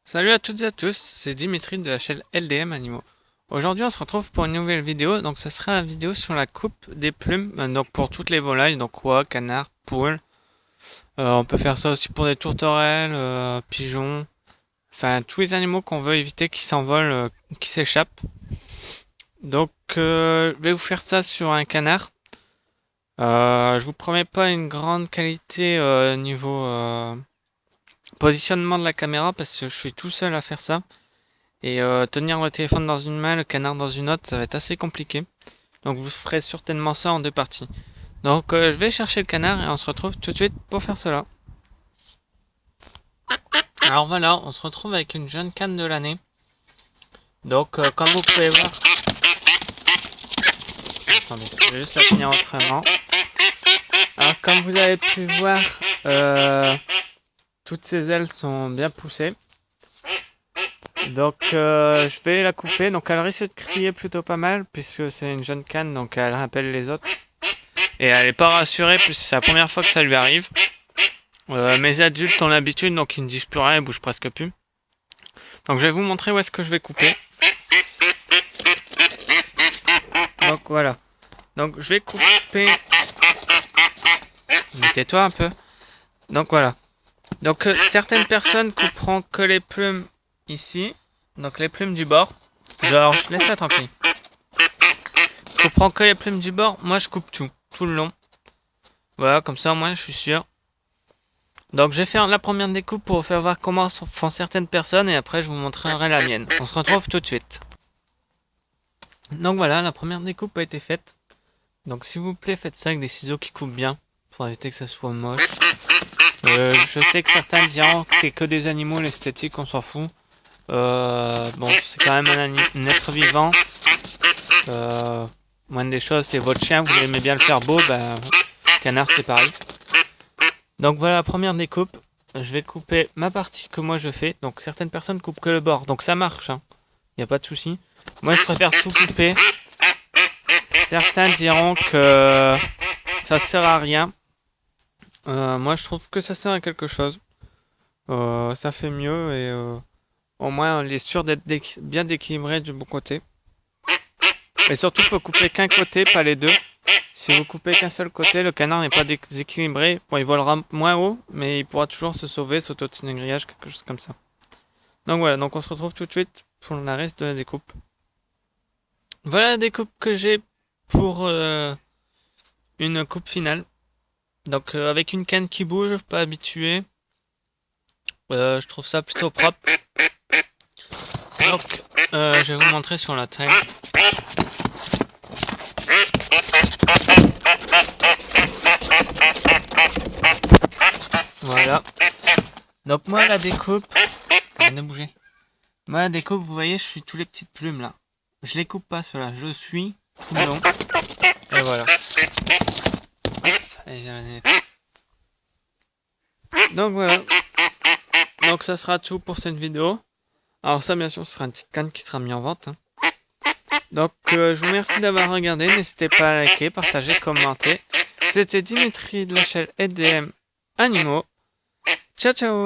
Salut à toutes et à tous, c'est Dimitri de la chaîne LDM Animaux. Aujourd'hui on se retrouve pour une nouvelle vidéo, donc ce sera une vidéo sur la coupe des plumes, donc pour toutes les volailles, donc oies, canards, poules. On peut faire ça aussi pour des tourterelles, pigeons, enfin tous les animaux qu'on veut éviter qui s'envolent, qui s'échappent. Donc je vais vous faire ça sur un canard. Je vous promets pas une grande qualité niveau positionnement de la caméra parce que je suis tout seul à faire ça. Et tenir le téléphone dans une main, le canard dans une autre, ça va être assez compliqué. Donc vous ferez certainement ça en deux parties. Donc je vais chercher le canard et on se retrouve tout de suite pour faire cela. Alors voilà, on se retrouve avec une jeune canne de l'année. Donc comme vous pouvez voir... Attendez, je vais juste la finir autrement. Alors comme vous avez pu voir, toutes ses ailes sont bien poussées. Donc je vais la couper, donc elle risque de crier plutôt pas mal puisque c'est une jeune canne, donc elle rappelle les autres. Et elle est pas rassurée puisque c'est la première fois que ça lui arrive. Mes adultes ont l'habitude, donc ils ne disent plus rien, ils bougent presque plus. Donc je vais vous montrer où est-ce que je vais couper. Donc voilà. Donc je vais couper... Mettez-toi un peu. Donc voilà. Donc certaines personnes couperont que les plumes ici. Donc les plumes du bord. Genre, je laisse ça tranquille. Couperont que les plumes du bord. Moi je coupe tout. Tout le long. Voilà, comme ça moi je suis sûr. Donc je vais faire la première découpe pour vous faire voir comment font certaines personnes et après je vous montrerai la mienne. On se retrouve tout de suite. Donc voilà, la première découpe a été faite. Donc s'il vous plaît, faites ça avec des ciseaux qui coupent bien pour éviter que ça soit moche. Je sais que certains diront que c'est que des animaux, l'esthétique, on s'en fout. Bon, c'est quand même un être vivant. Moindre des choses, c'est votre chien, vous aimez bien le faire beau, ben, canard c'est pareil. Donc voilà la première découpe. Je vais couper ma partie que moi je fais. Donc certaines personnes coupent que le bord. Donc ça marche, hein. Y a pas de souci. Moi je préfère tout couper. Certains diront que ça sert à rien. Moi je trouve que ça sert à quelque chose. Ça fait mieux et au moins on est sûr d'être bien équilibré du bon côté. Et surtout il faut couper qu'un côté, pas les deux. Si vous coupez qu'un seul côté, le canard n'est pas déséquilibré. Bon, il volera moins haut, mais il pourra toujours se sauver, sauter un grillage, quelque chose comme ça. Donc voilà, donc on se retrouve tout de suite pour la reste de la découpe. Voilà la découpe que j'ai pour une coupe finale. Donc avec une canne qui bouge, pas habitué. Je trouve ça plutôt propre. Donc je vais vous montrer sur la taille. Voilà. Donc moi la découpe, ne bougez. Moi la découpe, vous voyez, je suis tous les petites plumes là. Je les coupe pas ceux-là, je suis tout le long. Et voilà. Allez, donc voilà. Donc ça sera tout pour cette vidéo. Alors ça bien sûr ce sera une petite canne qui sera mise en vente. Hein. Donc je vous remercie d'avoir regardé. N'hésitez pas à liker, partager, commenter. C'était Dimitri de la chaîne LDM Animaux. Ciao ciao.